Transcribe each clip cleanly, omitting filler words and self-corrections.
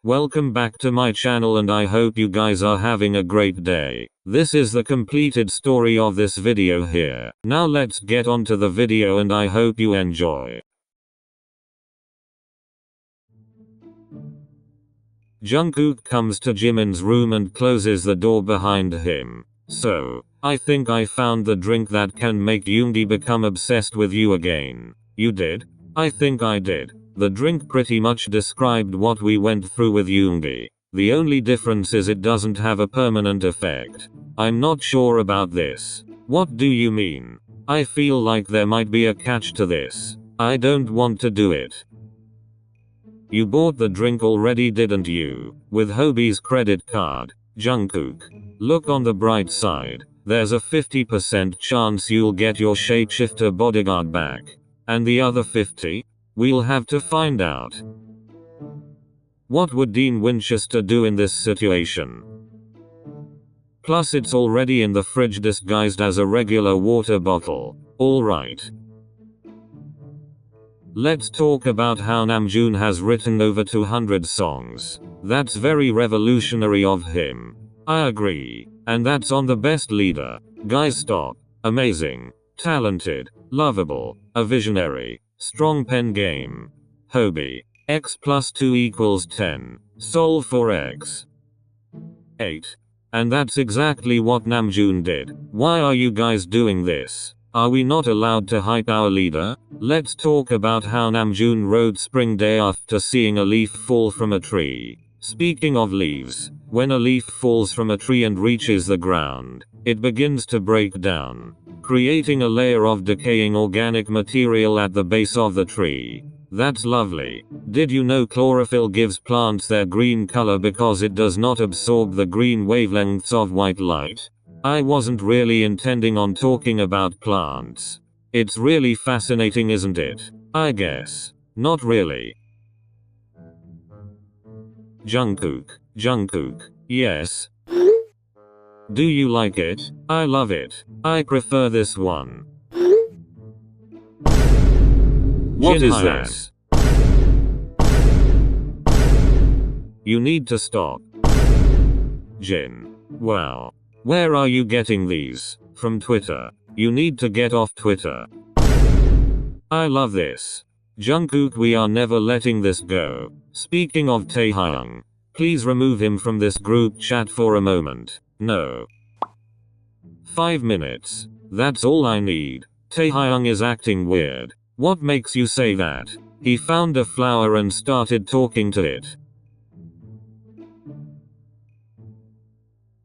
Welcome back to my channel and I hope you guys are having a great day. This is the completed story of this video here. Now let's get on to the video and I hope you enjoy. Jungkook comes to Jimin's room and closes the door behind him. So, I think I found the drink that can make Yoongi become obsessed with you again. You did? I think I did. The drink pretty much described what we went through with Yoongi. The only difference is it doesn't have a permanent effect. I'm not sure about this. What do you mean? I feel like there might be a catch to this. I don't want to do it. You bought the drink already, didn't you? With Hobie's credit card. Jungkook. Look on the bright side. There's a 50% chance you'll get your shapeshifter bodyguard back. And the other 50? We'll have to find out. What would Dean Winchester do in this situation? Plus it's already in the fridge disguised as a regular water bottle. Alright. Let's talk about how Namjoon has written over 200 songs. That's very revolutionary of him. I agree. And that's on the best leader. Guys stop. Amazing. Talented. Lovable. A visionary. Strong pen game. Hobie. X plus 2 equals 10. Solve for X. 8. And that's exactly what Namjoon did. Why are you guys doing this? Are we not allowed to hype our leader? Let's talk about how Namjoon rode Spring Day after seeing a leaf fall from a tree. Speaking of leaves, when a leaf falls from a tree and reaches the ground, it begins to break down, creating a layer of decaying organic material at the base of the tree. That's lovely. Did you know chlorophyll gives plants their green color because it does not absorb the green wavelengths of white light? I wasn't really intending on talking about plants. It's really fascinating, isn't it? I guess. Not really. Jungkook. Yes. Do you like it? I love it. I prefer this one. What is this? You need to stop. Jin. Wow. Where are you getting these? From Twitter. You need to get off Twitter. I love this. Jungkook, we are never letting this go. Speaking of Taehyung, please remove him from this group chat for a moment. No. 5 minutes. That's all I need. Taehyung is acting weird. What makes you say that? He found a flower and started talking to it.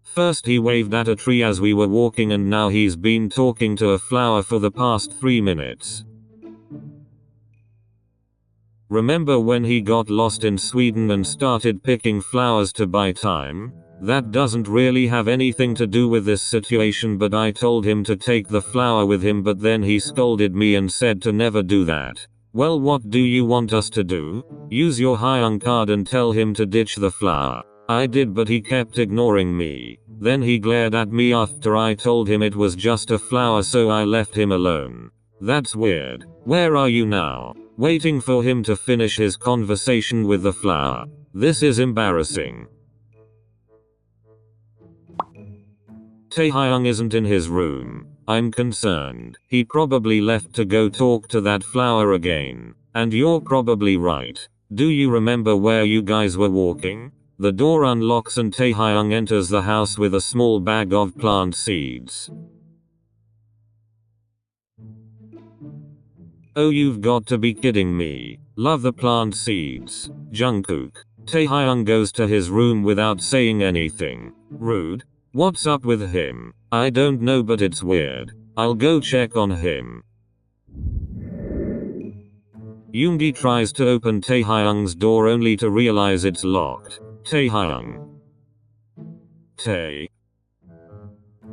First he waved at a tree as we were walking and now he's been talking to a flower for the past 3 minutes. Remember when he got lost in Sweden and started picking flowers to buy time? That doesn't really have anything to do with this situation, but I told him to take the flower with him, but then he scolded me and said to never do that. Well, what do you want us to do? Use your Hyung card and tell him to ditch the flower. I did, but he kept ignoring me. Then he glared at me after I told him it was just a flower, so I left him alone. That's weird. Where are you now? Waiting for him to finish his conversation with the flower. This is embarrassing. Taehyung isn't in his room. I'm concerned. He probably left to go talk to that flower again. And you're probably right. Do you remember where you guys were walking? The door unlocks and Taehyung enters the house with a small bag of plant seeds. Oh, you've got to be kidding me. Love the plant seeds. Jungkook. Taehyung goes to his room without saying anything. Rude. What's up with him? I don't know, but it's weird. I'll go check on him. Yoongi tries to open Taehyung's door only to realize it's locked. Taehyung.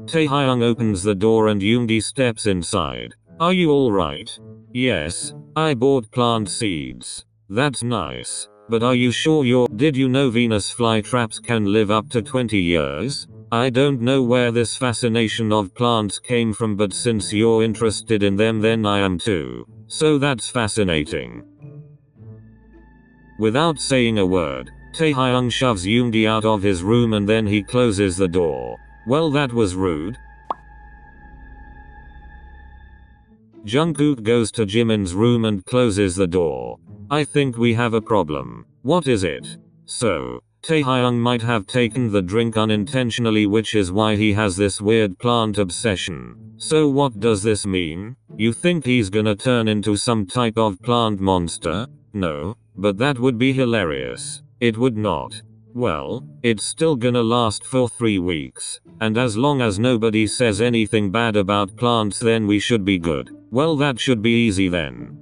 Taehyung opens the door and Yoongi steps inside. Are you alright? Yes, I bought plant seeds. That's nice. But are you sure did you know Venus flytraps can live up to 20 years? I don't know where this fascination of plants came from, but since you're interested in them then I am too. So that's fascinating. Without saying a word, Taehyung shoves Yoongi out of his room and then he closes the door. Well, that was rude. Jungkook goes to Jimin's room and closes the door. I think we have a problem. What is it? So, Taehyung might have taken the drink unintentionally, which is why he has this weird plant obsession. So what does this mean? You think he's gonna turn into some type of plant monster? No, but that would be hilarious. It would not. Well, it's still gonna last for 3 weeks. And as long as nobody says anything bad about plants, then we should be good. Well, that should be easy then.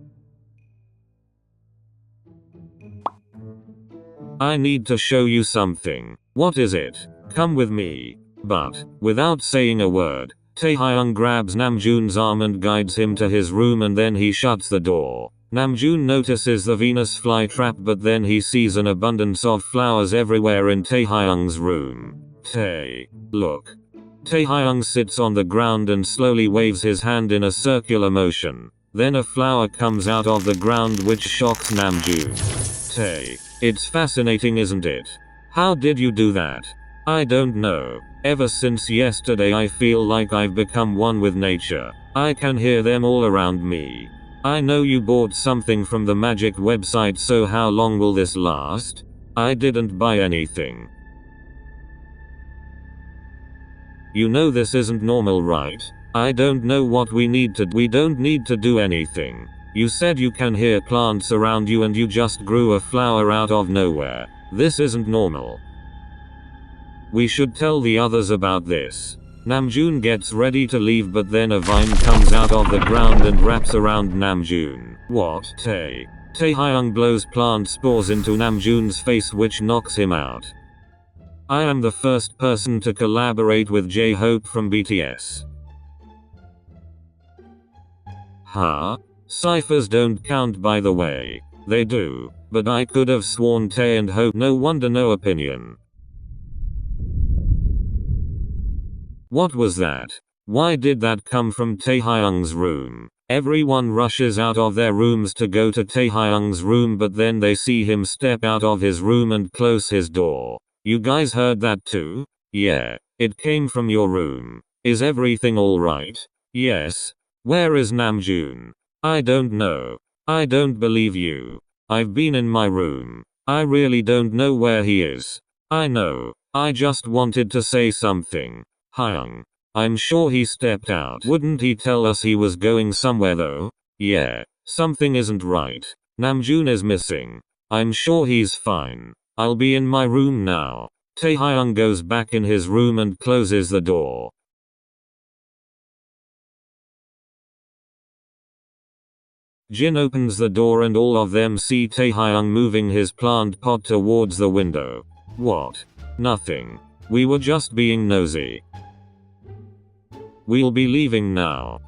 I need to show you something. What is it? Come with me. But, without saying a word, Taehyung grabs Namjoon's arm and guides him to his room, and then he shuts the door. Namjoon notices the Venus flytrap, but then he sees an abundance of flowers everywhere in Taehyung's room. Look. Taehyung sits on the ground and slowly waves his hand in a circular motion. Then a flower comes out of the ground which shocks Namjoon. It's fascinating, isn't it? How did you do that? I don't know. Ever since yesterday I feel like I've become one with nature. I can hear them all around me. I know you bought something from the magic website, so how long will this last? I didn't buy anything. You know this isn't normal, right? I don't know what we don't need to do anything. You said you can hear plants around you and you just grew a flower out of nowhere. This isn't normal. We should tell the others about this. Namjoon gets ready to leave, but then a vine comes out of the ground and wraps around Namjoon. What? Taehyung blows plant spores into Namjoon's face, which knocks him out. I am the first person to collaborate with J-Hope from BTS. Huh? Ciphers don't count, by the way. They do, but I could have sworn Tae and Hope. No wonder no opinion. What was that? Why did that come from Taehyung's room? Everyone rushes out of their rooms to go to Taehyung's room, but then they see him step out of his room and close his door. You guys heard that too? Yeah, it came from your room. Is everything alright? Yes. Where is Namjoon? I don't know. I don't believe you. I've been in my room. I really don't know where he is. I know. I just wanted to say something. Hyung. I'm sure he stepped out. Wouldn't he tell us he was going somewhere though? Yeah. Something isn't right. Namjoon is missing. I'm sure he's fine. I'll be in my room now. Taehyung goes back in his room and closes the door. Jin opens the door and all of them see Taehyung moving his plant pot towards the window. What? Nothing. We were just being nosy. We'll be leaving now.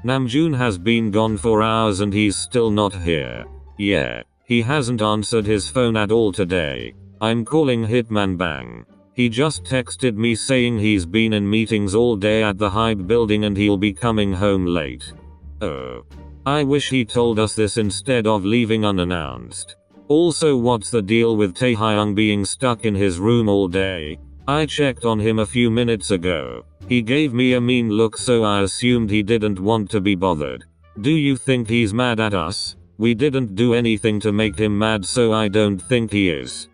Namjoon has been gone for hours and he's still not here. Yeah, he hasn't answered his phone at all today. I'm calling Hitman Bang. He just texted me saying he's been in meetings all day at the Hybe building and he'll be coming home late. Oh. I wish he told us this instead of leaving unannounced. Also, what's the deal with Taehyung being stuck in his room all day? I checked on him a few minutes ago. He gave me a mean look, so I assumed he didn't want to be bothered. Do you think he's mad at us? We didn't do anything to make him mad, so I don't think he is.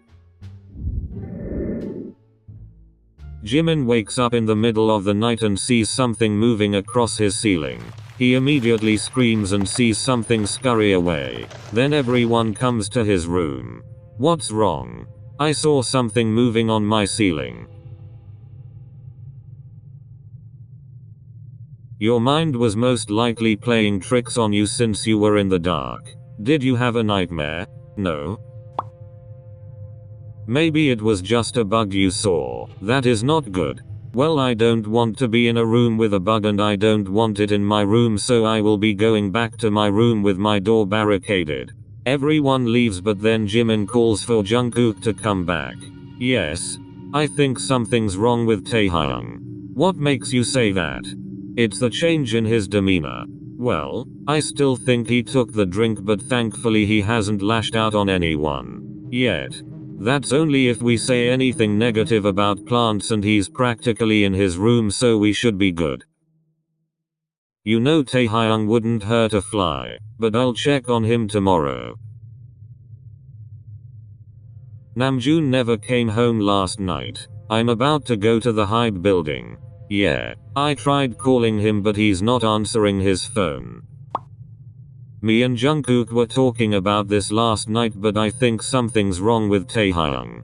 Jimin wakes up in the middle of the night and sees something moving across his ceiling. He immediately screams and sees something scurry away. Then everyone comes to his room. What's wrong? I saw something moving on my ceiling. Your mind was most likely playing tricks on you since you were in the dark. Did you have a nightmare? No. Maybe it was just a bug you saw. That is not good. Well, I don't want to be in a room with a bug and I don't want it in my room, so I will be going back to my room with my door barricaded. Everyone leaves, but then Jimin calls for Jungkook to come back. Yes. I think something's wrong with Taehyung. What makes you say that? It's the change in his demeanor. Well, I still think he took the drink, but thankfully he hasn't lashed out on anyone yet. That's only if we say anything negative about plants, and he's practically in his room, so we should be good. You know Taehyung wouldn't hurt a fly, but I'll check on him tomorrow. Namjoon never came home last night. I'm about to go to the Hybe building. Yeah, I tried calling him but he's not answering his phone. Me and Jungkook were talking about this last night, but I think something's wrong with Taehyung.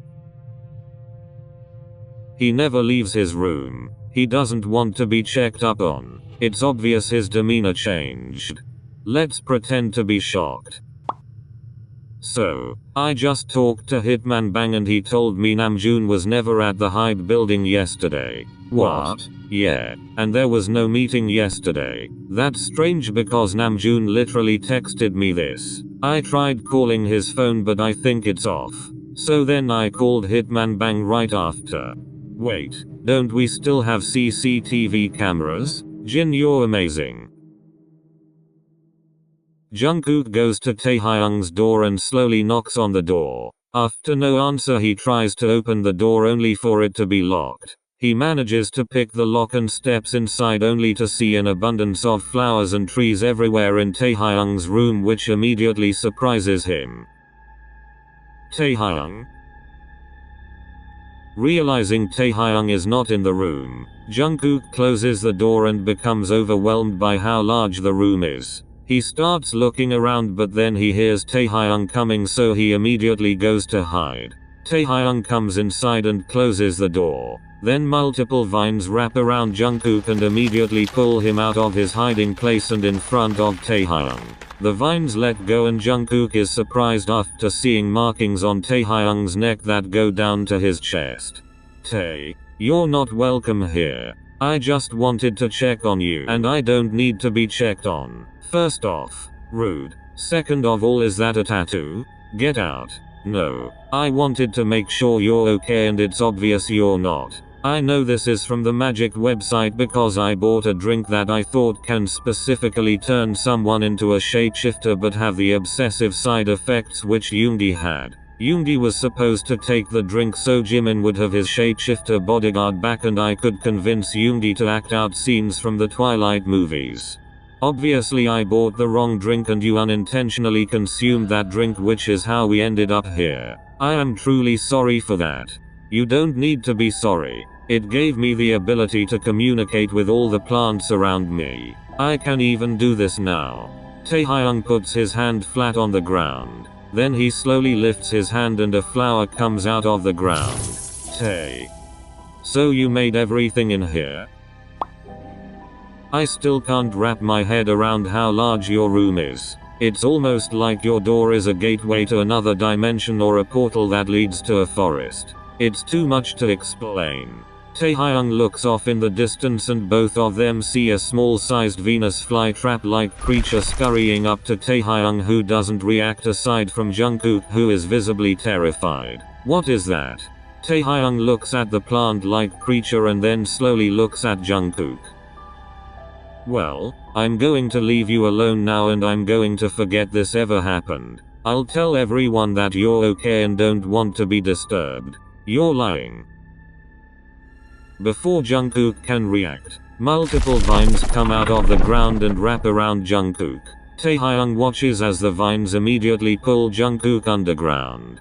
He never leaves his room. He doesn't want to be checked up on. It's obvious his demeanor changed. Let's pretend to be shocked. So, I just talked to Hitman Bang and he told me Namjoon was never at the Hybe building yesterday. What? Yeah, and there was no meeting yesterday. That's strange because Namjoon literally texted me this. I tried calling his phone but I think it's off. So then I called Hitman Bang right after. Wait, don't we still have CCTV cameras? Jin, you're amazing. Jungkook goes to Taehyung's door and slowly knocks on the door. After no answer, he tries to open the door only for it to be locked. He manages to pick the lock and steps inside only to see an abundance of flowers and trees everywhere in Taehyung's room, which immediately surprises him. Taehyung? Realizing Taehyung is not in the room, Jungkook closes the door and becomes overwhelmed by how large the room is. He starts looking around but then he hears Taehyung coming, so he immediately goes to hide. Taehyung comes inside and closes the door. Then multiple vines wrap around Jungkook and immediately pull him out of his hiding place and in front of Taehyung. The vines let go and Jungkook is surprised after seeing markings on Taehyung's neck that go down to his chest. Tae, you're not welcome here. I just wanted to check on you and I don't need to be checked on. First off, rude. Second of all, is that a tattoo? Get out. No. I wanted to make sure you're okay and it's obvious you're not. I know this is from the magic website because I bought a drink that I thought can specifically turn someone into a shapeshifter but have the obsessive side effects which Yoongi had. Yoongi was supposed to take the drink so Jimin would have his shapeshifter bodyguard back and I could convince Yoongi to act out scenes from the Twilight movies. Obviously I bought the wrong drink and you unintentionally consumed that drink, which is how we ended up here. I am truly sorry for that. You don't need to be sorry. It gave me the ability to communicate with all the plants around me. I can even do this now. Taehyung puts his hand flat on the ground. Then he slowly lifts his hand and a flower comes out of the ground. Tae. So you made everything in here? I still can't wrap my head around how large your room is. It's almost like your door is a gateway to another dimension or a portal that leads to a forest. It's too much to explain. Taehyung looks off in the distance and both of them see a small-sized Venus flytrap-like creature scurrying up to Taehyung, who doesn't react aside from Jungkook, who is visibly terrified. What is that? Taehyung looks at the plant-like creature and then slowly looks at Jungkook. Well, I'm going to leave you alone now and I'm going to forget this ever happened. I'll tell everyone that you're okay and don't want to be disturbed. You're lying. Before Jungkook can react, multiple vines come out of the ground and wrap around Jungkook. Taehyung watches as the vines immediately pull Jungkook underground.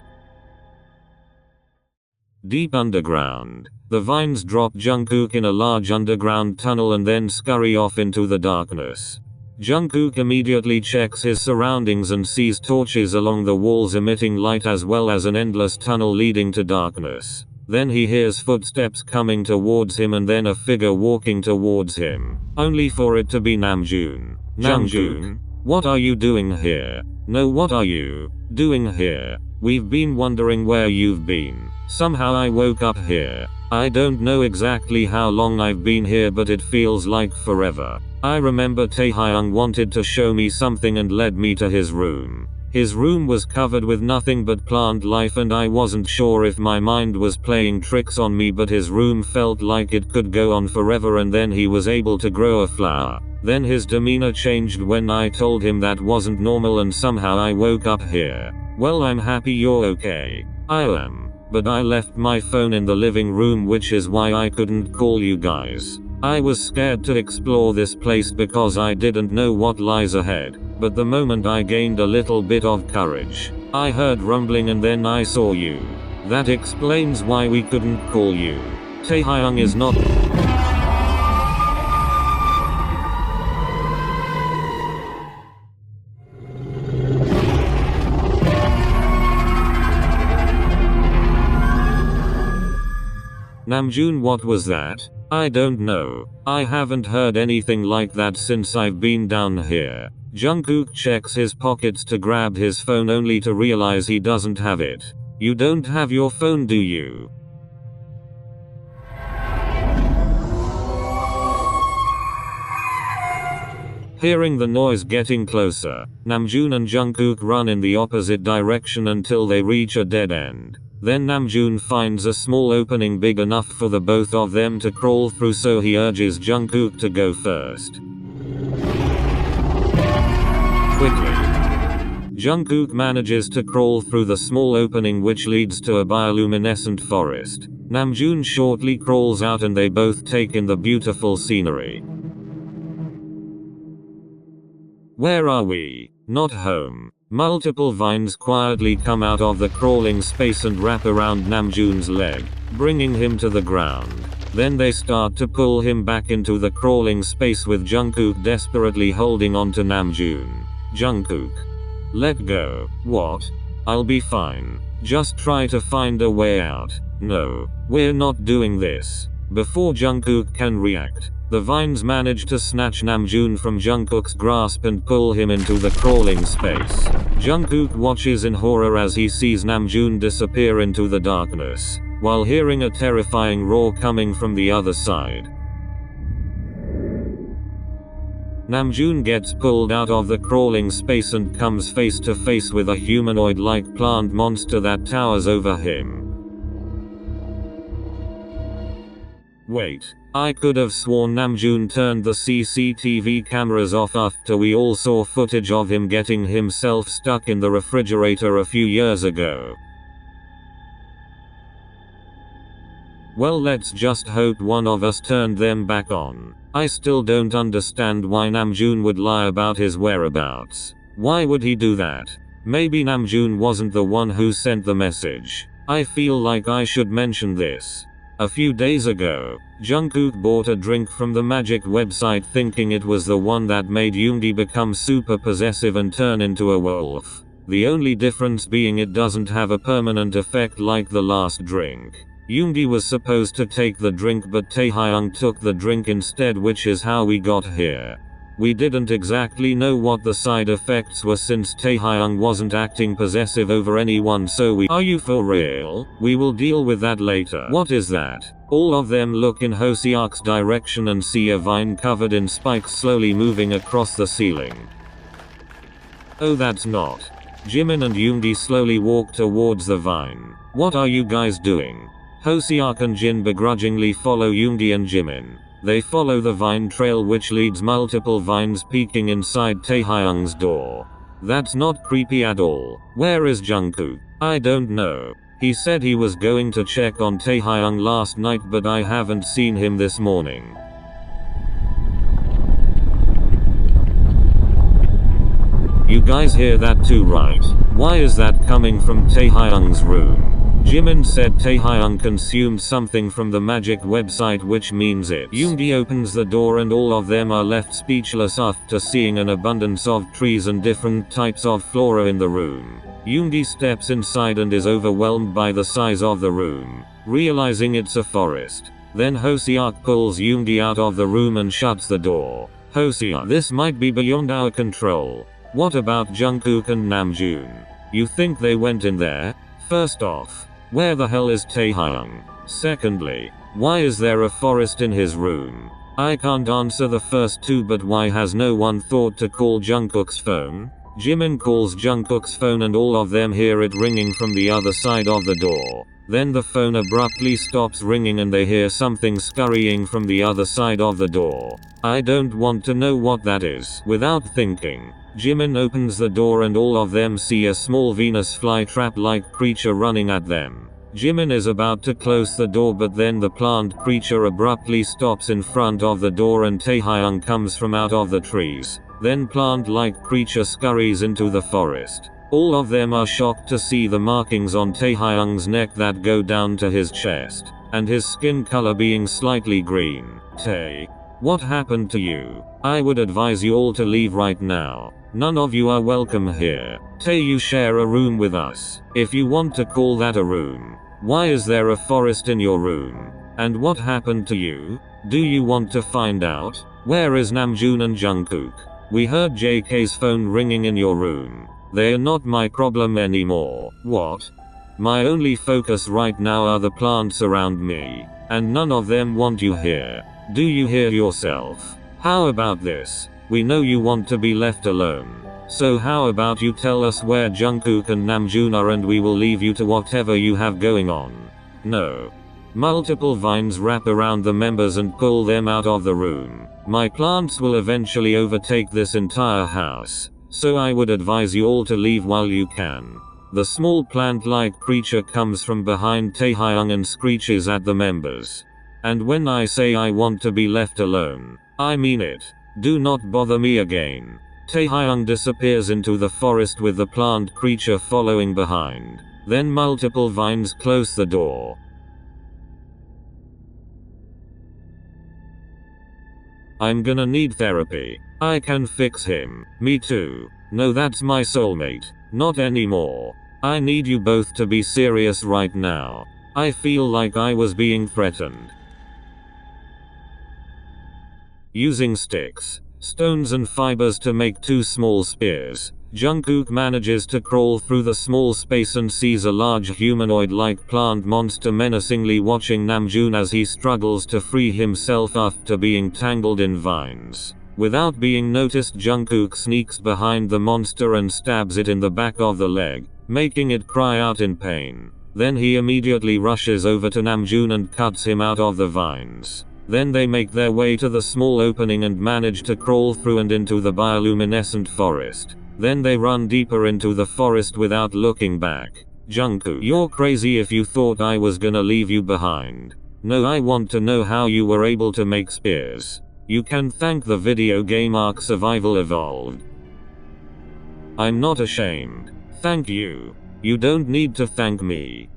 Deep underground, the vines drop Jungkook in a large underground tunnel and then scurry off into the darkness. Jungkook immediately checks his surroundings and sees torches along the walls emitting light, as well as an endless tunnel leading to darkness. Then he hears footsteps coming towards him and then a figure walking towards him, only for it to be Namjoon. Namjoon, what are you doing here? No, what are you doing here? We've been wondering where you've been. Somehow I woke up here. I don't know exactly how long I've been here, but it feels like forever. I remember Taehyung wanted to show me something and led me to his room. His room was covered with nothing but plant life, and I wasn't sure if my mind was playing tricks on me, but his room felt like it could go on forever, and then he was able to grow a flower. Then his demeanor changed when I told him that wasn't normal, and somehow I woke up here. Well, I'm happy you're okay. I am. But I left my phone in the living room, which is why I couldn't call you guys. I was scared to explore this place because I didn't know what lies ahead. But the moment I gained a little bit of courage, I heard rumbling and then I saw you. That explains why we couldn't call you. Taehyung is not. Namjoon, what was that? I don't know. I haven't heard anything like that since I've been down here. Jungkook checks his pockets to grab his phone only to realize he doesn't have it. You don't have your phone, do you? Hearing the noise getting closer, Namjoon and Jungkook run in the opposite direction until they reach a dead end. Then Namjoon finds a small opening big enough for the both of them to crawl through, so he urges Jungkook to go first. Quickly, Jungkook manages to crawl through the small opening which leads to a bioluminescent forest. Namjoon shortly crawls out and they both take in the beautiful scenery. Where are we? Not home. Multiple vines quietly come out of the crawling space and wrap around Namjoon's leg, bringing him to the ground. Then they start to pull him back into the crawling space, with Jungkook desperately holding on to Namjoon. Jungkook, let go. What? I'll be fine. Just try to find a way out. No, we're not doing this. Before Jungkook can react, the vines manage to snatch Namjoon from Jungkook's grasp and pull him into the crawling space. Jungkook watches in horror as he sees Namjoon disappear into the darkness, while hearing a terrifying roar coming from the other side. Namjoon gets pulled out of the crawling space and comes face to face with a humanoid-like plant monster that towers over him. Wait, I could have sworn Namjoon turned the CCTV cameras off after we all saw footage of him getting himself stuck in the refrigerator a few years ago. Well, let's just hope one of us turned them back on. I still don't understand why Namjoon would lie about his whereabouts. Why would he do that? Maybe Namjoon wasn't the one who sent the message. I feel like I should mention this. A few days ago, Jungkook bought a drink from the magic website thinking it was the one that made Yoongi become super possessive and turn into a wolf. The only difference being it doesn't have a permanent effect like the last drink. Yoongi was supposed to take the drink, but Taehyung took the drink instead, which is how we got here. We didn't exactly know what the side effects were since Taehyung wasn't acting possessive over anyone, so we— Are you for real? We will deal with that later. What is that? All of them look in Hoseok's direction and see a vine covered in spikes slowly moving across the ceiling. Oh, that's not. Jimin and Yoongi slowly walk towards the vine. What are you guys doing? Hoseok and Jin begrudgingly follow Yoongi and Jimin. They follow the vine trail, which leads multiple vines peeking inside Taehyung's door. That's not creepy at all. Where is Jungkook? I don't know. He said he was going to check on Taehyung last night, but I haven't seen him this morning. You guys hear that too, right? Why is that coming from Taehyung's room? Jimin said Taehyung consumed something from the magic website, which means it. Yoongi opens the door and all of them are left speechless after seeing an abundance of trees and different types of flora in the room. Yoongi steps inside and is overwhelmed by the size of the room, realizing it's a forest. Then Hoseok pulls Yoongi out of the room and shuts the door. Hoseok, this might be beyond our control. What about Jungkook and Namjoon? You think they went in there? First off, where the hell is Taehyung? Secondly, why is there a forest in his room? I can't answer the first two, but why has no one thought to call Jungkook's phone? Jimin calls Jungkook's phone and all of them hear it ringing from the other side of the door. Then the phone abruptly stops ringing and they hear something scurrying from the other side of the door. I don't want to know what that is. Without thinking, Jimin opens the door and all of them see a small Venus flytrap-like creature running at them. Jimin is about to close the door but then the plant creature abruptly stops in front of the door and Taehyung comes from out of the trees. Then plant-like creature scurries into the forest. All of them are shocked to see the markings on Taehyung's neck that go down to his chest, and his skin color being slightly green. Tae, what happened to you? I would advise you all to leave right now. None of you are welcome here. Tae, you share a room with us. If you want to call that a room, why is there a forest in your room? And what happened to you? Do you want to find out? Where is Namjoon and Jungkook? We heard JK's phone ringing in your room. They are not my problem anymore. What? My only focus right now are the plants around me, and none of them want you here. Do you hear yourself? How about this? We know you want to be left alone. So how about you tell us where Jungkook and Namjoon are and we will leave you to whatever you have going on. No. Multiple vines wrap around the members and pull them out of the room. My plants will eventually overtake this entire house, so I would advise you all to leave while you can. The small plant-like creature comes from behind Taehyung and screeches at the members. And when I say I want to be left alone, I mean it. Do not bother me again. Taehyung disappears into the forest with the plant creature following behind. Then multiple vines close the door. I'm gonna need therapy. I can fix him. Me too. No, that's my soulmate. Not anymore. I need you both to be serious right now. I feel like I was being threatened. Using sticks, stones and fibers to make two small spears, Jungkook manages to crawl through the small space and sees a large humanoid-like plant monster menacingly watching Namjoon as he struggles to free himself after being tangled in vines. Without being noticed, Jungkook sneaks behind the monster and stabs it in the back of the leg, making it cry out in pain. Then he immediately rushes over to Namjoon and cuts him out of the vines. Then they make their way to the small opening and manage to crawl through and into the bioluminescent forest. Then they run deeper into the forest without looking back. Jungkook, you're crazy if you thought I was gonna leave you behind. No, I want to know how you were able to make spears. You can thank the video game Ark Survival Evolved. I'm not ashamed. Thank you. You don't need to thank me.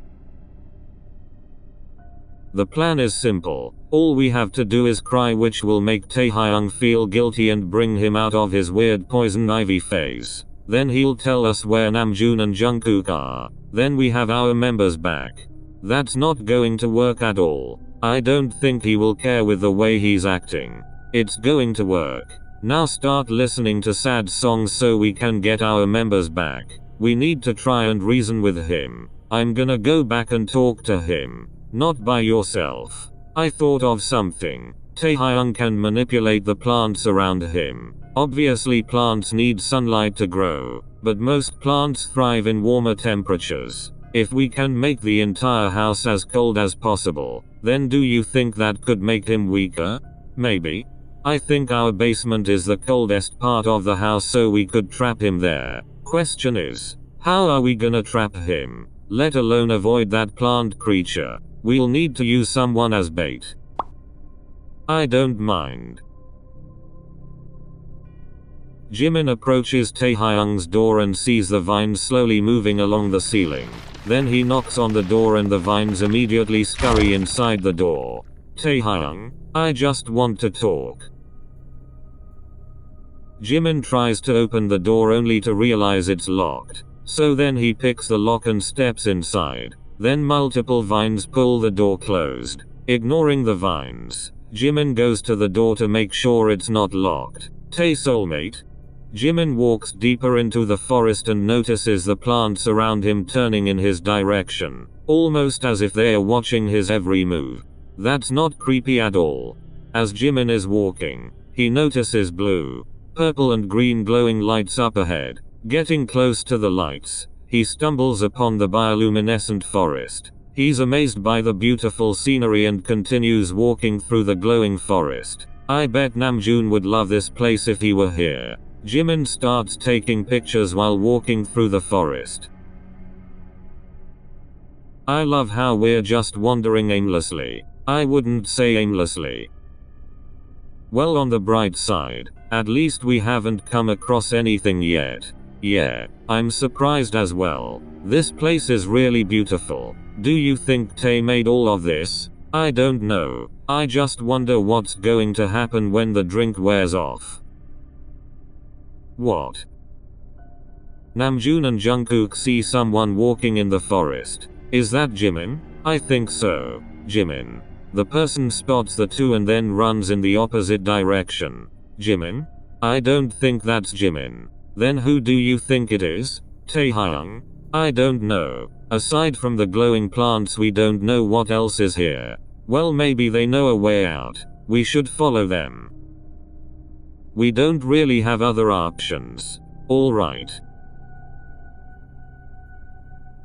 The plan is simple. All we have to do is cry, which will make Taehyung feel guilty and bring him out of his weird poison ivy phase. Then he'll tell us where Namjoon and Jungkook are. Then we have our members back. That's not going to work at all. I don't think he will care with the way he's acting. It's going to work. Now start listening to sad songs so we can get our members back. We need to try and reason with him. I'm gonna go back and talk to him. Not by yourself. I thought of something. Taehyung can manipulate the plants around him. Obviously plants need sunlight to grow, but most plants thrive in warmer temperatures. If we can make the entire house as cold as possible, then do you think that could make him weaker? Maybe. I think our basement is the coldest part of the house, so we could trap him there. Question is, how are we gonna trap him? Let alone avoid that plant creature. We'll need to use someone as bait. I don't mind. Jimin approaches Taehyung's door and sees the vines slowly moving along the ceiling. Then he knocks on the door and the vines immediately scurry inside the door. Taehyung, I just want to talk. Jimin tries to open the door only to realize it's locked. So then he picks the lock and steps inside. Then multiple vines pull the door closed. Ignoring the vines, Jimin goes to the door to make sure it's not locked. Tae soulmate. Jimin walks deeper into the forest and notices the plants around him turning in his direction, almost as if they are watching his every move. That's not creepy at all. As Jimin is walking, he notices blue, purple and green glowing lights up ahead. Getting close to the lights, he stumbles upon the bioluminescent forest. He's amazed by the beautiful scenery and continues walking through the glowing forest. I bet Namjoon would love this place if he were here. Jimin starts taking pictures while walking through the forest. I love how we're just wandering aimlessly. I wouldn't say aimlessly. Well, on the bright side, at least we haven't come across anything yet. Yeah, I'm surprised as well. This place is really beautiful. Do you think Tae made all of this? I don't know. I just wonder what's going to happen when the drink wears off. What? Namjoon and Jungkook see someone walking in the forest. Is that Jimin? I think so. Jimin. The person spots the two and then runs in the opposite direction. Jimin? I don't think that's Jimin. Then who do you think it is? Taehyung? I don't know. Aside from the glowing plants, we don't know what else is here. Well, maybe they know a way out. We should follow them. We don't really have other options. Alright.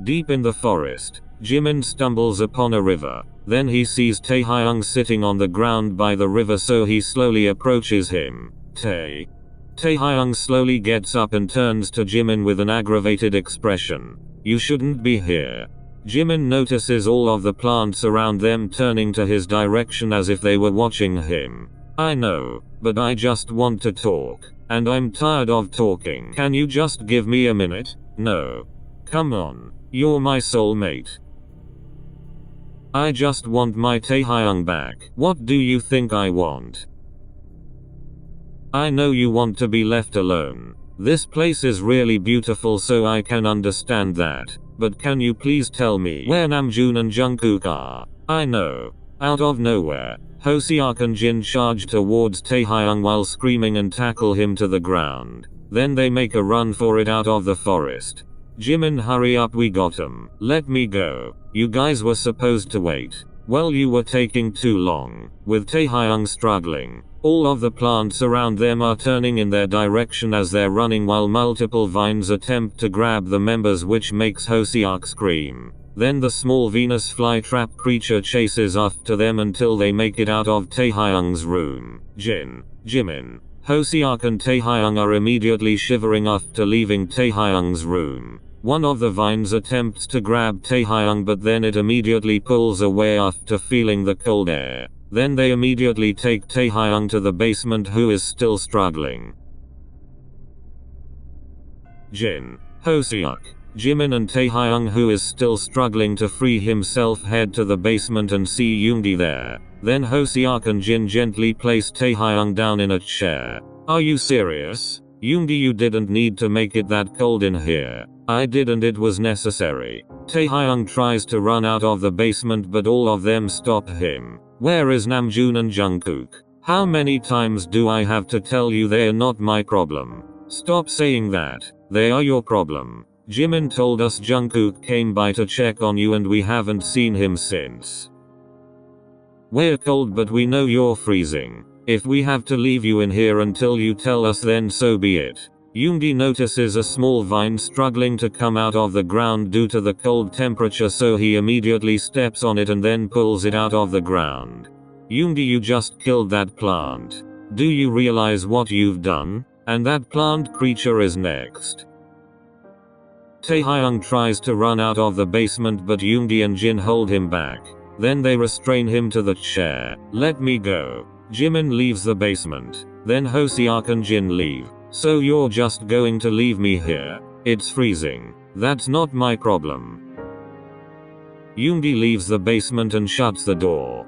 Deep in the forest, Jimin stumbles upon a river. Then he sees Taehyung sitting on the ground by the river, so he slowly approaches him. Taehyung slowly gets up and turns to Jimin with an aggravated expression. You shouldn't be here. Jimin notices all of the plants around them turning to his direction as if they were watching him. I know, but I just want to talk. And I'm tired of talking. Can you just give me a minute? No. Come on. You're my soulmate. I just want my Taehyung back. What do you think I want? I know you want to be left alone. This place is really beautiful, so I can understand that. But can you please tell me where Namjoon and Jungkook are? I know. Out of nowhere, Hoseok and Jin charge towards Taehyung while screaming and tackle him to the ground. Then they make a run for it out of the forest. Jimin, hurry up, we got 'em. Let me go. You guys were supposed to wait. Well, you were taking too long. With Taehyung struggling, all of the plants around them are turning in their direction as they're running, while multiple vines attempt to grab the members, which makes Hoseok scream. Then the small Venus flytrap creature chases after them until they make it out of Taehyung's room. Jimin, Hoseok and Taehyung are immediately shivering after leaving Taehyung's room. One of the vines attempts to grab Taehyung, but then it immediately pulls away after feeling the cold air. Then they immediately take Taehyung to the basement, who is still struggling. Jin, Hoseok, Jimin and Taehyung, who is still struggling to free himself, head to the basement and see Yoongi there. Then Hoseok and Jin gently place Taehyung down in a chair. Are you serious? Yoongi, you didn't need to make it that cold in here. I didn't, it was necessary. Taehyung tries to run out of the basement, but all of them stop him. Where is Namjoon and Jungkook? How many times do I have to tell you they're not my problem? Stop saying that. They are your problem. Jimin told us Jungkook came by to check on you and we haven't seen him since. We're cold, but we know you're freezing. If we have to leave you in here until you tell us, then so be it. Yoongi notices a small vine struggling to come out of the ground due to the cold temperature, so he immediately steps on it and then pulls it out of the ground. Yoongi, you just killed that plant. Do you realize what you've done? And that plant creature is next. Taehyung tries to run out of the basement, but Yoongi and Jin hold him back. Then they restrain him to the chair. Let me go. Jimin leaves the basement. Then Hoseok and Jin leave. So you're just going to leave me here? It's freezing. That's not my problem. Yoongi leaves the basement and shuts the door.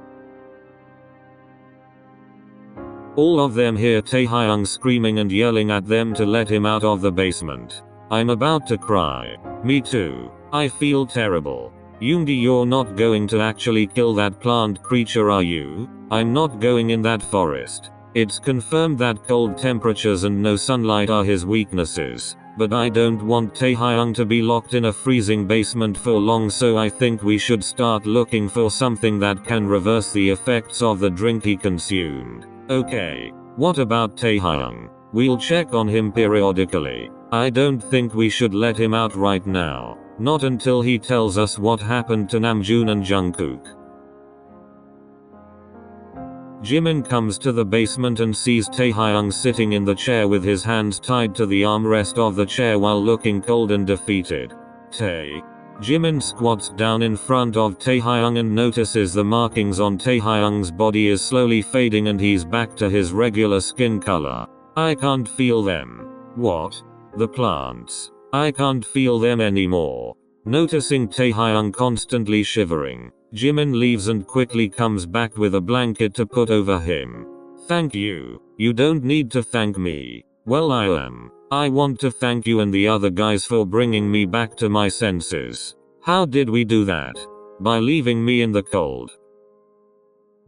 All of them hear Taehyung screaming and yelling at them to let him out of the basement. I'm about to cry. Me too. I feel terrible. Yoongi, you're not going to actually kill that plant creature, are you? I'm not going in that forest. It's confirmed that cold temperatures and no sunlight are his weaknesses. But I don't want Taehyung to be locked in a freezing basement for long, so I think we should start looking for something that can reverse the effects of the drink he consumed. Okay. What about Taehyung? We'll check on him periodically. I don't think we should let him out right now. Not until he tells us what happened to Namjoon and Jungkook. Jimin comes to the basement and sees Taehyung sitting in the chair with his hands tied to the armrest of the chair while looking cold and defeated. Jimin squats down in front of Taehyung and notices the markings on Taehyung's body is slowly fading and he's back to his regular skin color. I can't feel them. What? The plants. I can't feel them anymore. Noticing Taehyung constantly shivering, Jimin leaves and quickly comes back with a blanket to put over him. Thank you. You don't need to thank me. Well, I want to thank you and the other guys for bringing me back to my senses. How did we do that? By leaving me in the cold.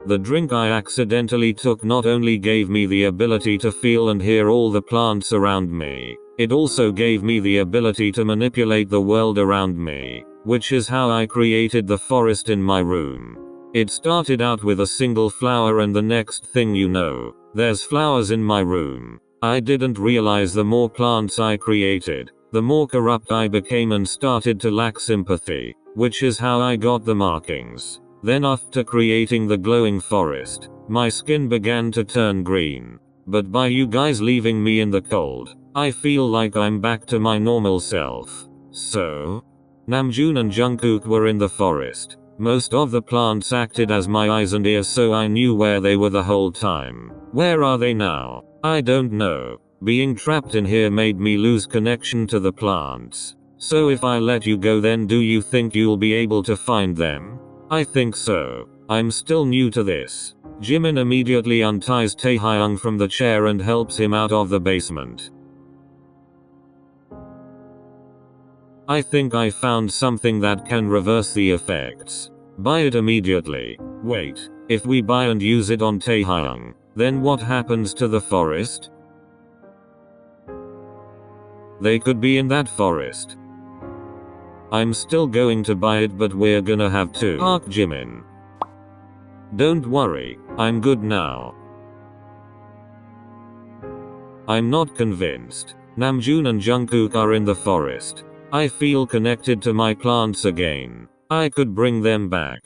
The drink I accidentally took not only gave me the ability to feel and hear all the plants around me, it also gave me the ability to manipulate the world around me, which is how I created the forest in my room. It started out with a single flower and the next thing you know, there's flowers in my room. I didn't realize the more plants I created, the more corrupt I became and started to lack sympathy, which is how I got the markings. Then after creating the glowing forest, my skin began to turn green. But by you guys leaving me in the cold, I feel like I'm back to my normal self. So, Namjoon and Jungkook were in the forest. Most of the plants acted as my eyes and ears, so I knew where they were the whole time. Where are they now? I don't know. Being trapped in here made me lose connection to the plants. So if I let you go, then do you think you'll be able to find them? I think so. I'm still new to this. Jimin immediately unties Taehyung from the chair and helps him out of the basement. I think I found something that can reverse the effects. Buy it immediately. Wait, if we buy and use it on Taehyung, then what happens to the forest? They could be in that forest. I'm still going to buy it, but we're gonna have to park Jimin. Don't worry, I'm good now. I'm not convinced. Namjoon and Jungkook are in the forest. I feel connected to my plants again. I could bring them back.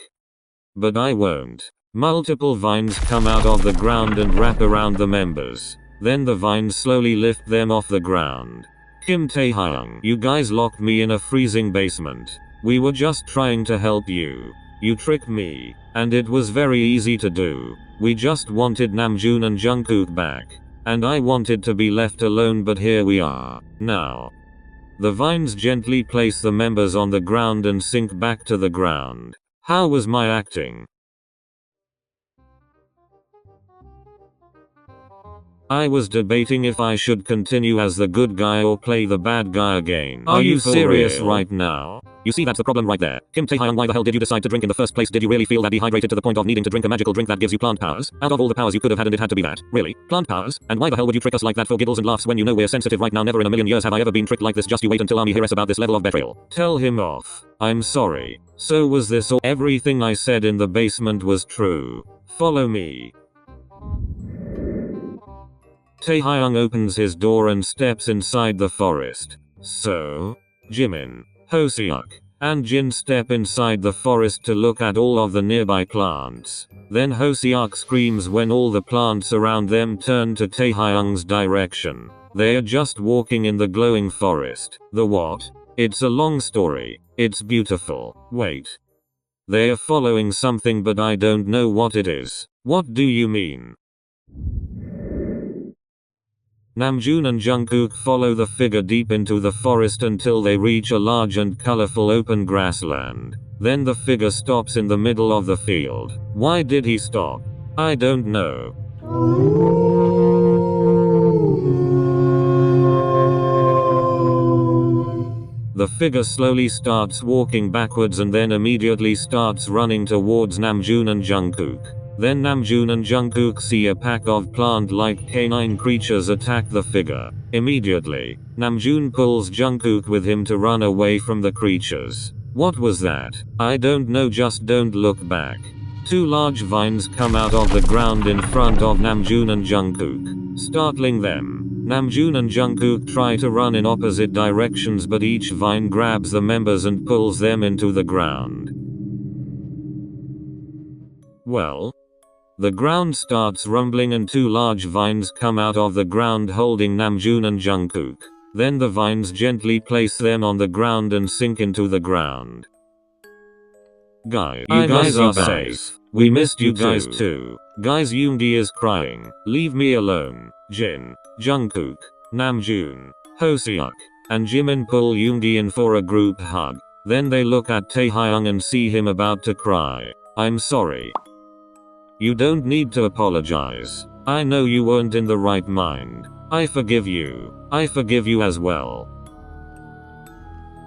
But I won't. Multiple vines come out of the ground and wrap around the members. Then the vines slowly lift them off the ground. Kim Taehyung, you guys locked me in a freezing basement. We were just trying to help you. You tricked me, and it was very easy to do. We just wanted Namjoon and Jungkook back. And I wanted to be left alone, but here we are, now. The vines gently place the members on the ground and sink back to the ground. How was my acting? I was debating if I should continue as the good guy or play the bad guy again. Are you serious right now? You see, that's the problem right there. Kim Taehyung, why the hell did you decide to drink in the first place? Did you really feel that dehydrated to the point of needing to drink a magical drink that gives you plant powers? Out of all the powers you could have had, and it had to be that? Really? Plant powers? And why the hell would you trick us like that for giggles and laughs when you know we're sensitive right now? Never in a million years have I ever been tricked like this. Just you wait until Army hear us about this level of betrayal. Tell him off. I'm sorry. So was this all? Everything I said in the basement was true. Follow me. Taehyung opens his door and steps inside the forest. So, Jimin, Hoseok, and Jin step inside the forest to look at all of the nearby plants. Then Hoseok screams when all the plants around them turn to Taehyung's direction. They are just walking in the glowing forest. The what? It's a long story. It's beautiful. Wait. They are following something, but I don't know what it is. What do you mean? Namjoon and Jungkook follow the figure deep into the forest until they reach a large and colorful open grassland. Then the figure stops in the middle of the field. Why did he stop? I don't know. The figure slowly starts walking backwards and then immediately starts running towards Namjoon and Jungkook. Then Namjoon and Jungkook see a pack of plant-like canine creatures attack the figure. Immediately, Namjoon pulls Jungkook with him to run away from the creatures. What was that? I don't know, just don't look back. Two large vines come out of the ground in front of Namjoon and Jungkook, startling them. Namjoon and Jungkook try to run in opposite directions, but each vine grabs the members and pulls them into the ground. Well, the ground starts rumbling and two large vines come out of the ground holding Namjoon and Jungkook. Then the vines gently place them on the ground and sink into the ground. Guys, you guys are safe. We missed you guys too. Guys, Yoongi is crying. Leave me alone. Jin, Jungkook, Namjoon, Hoseok, and Jimin pull Yoongi in for a group hug. Then they look at Taehyung and see him about to cry. I'm sorry. You don't need to apologize. I know you weren't in the right mind. I forgive you. I forgive you as well.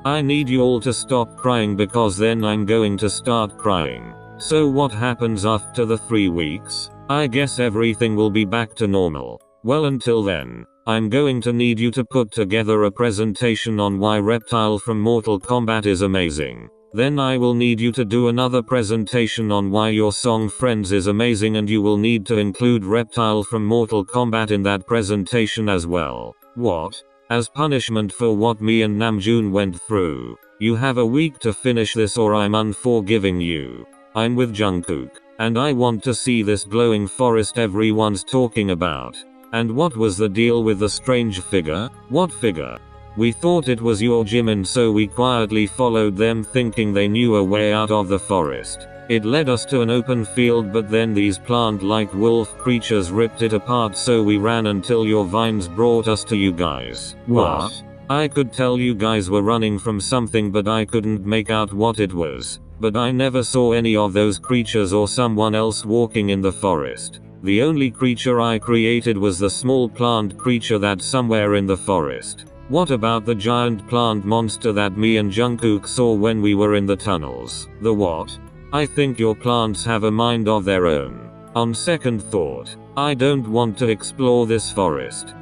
I need you all to stop crying because then I'm going to start crying. So what happens after the 3 weeks? I guess everything will be back to normal. Well, until then, I'm going to need you to put together a presentation on why Reptile from Mortal Kombat is amazing. Then I will need you to do another presentation on why your song Friends is amazing, and you will need to include Reptile from Mortal Kombat in that presentation as well. What? As punishment for what me and Namjoon went through, you have a week to finish this or I'm unforgiving you. I'm with Jungkook, and I want to see this glowing forest everyone's talking about. And what was the deal with the strange figure? What figure? We thought it was your Jimin, so we quietly followed them thinking they knew a way out of the forest. It led us to an open field, but then these plant-like wolf creatures ripped it apart, so we ran until your vines brought us to you guys. What? I could tell you guys were running from something, but I couldn't make out what it was. But I never saw any of those creatures or someone else walking in the forest. The only creature I created was the small plant creature that's somewhere in the forest. What about the giant plant monster that me and Jungkook saw when we were in the tunnels? The what? I think your plants have a mind of their own. On second thought, I don't want to explore this forest.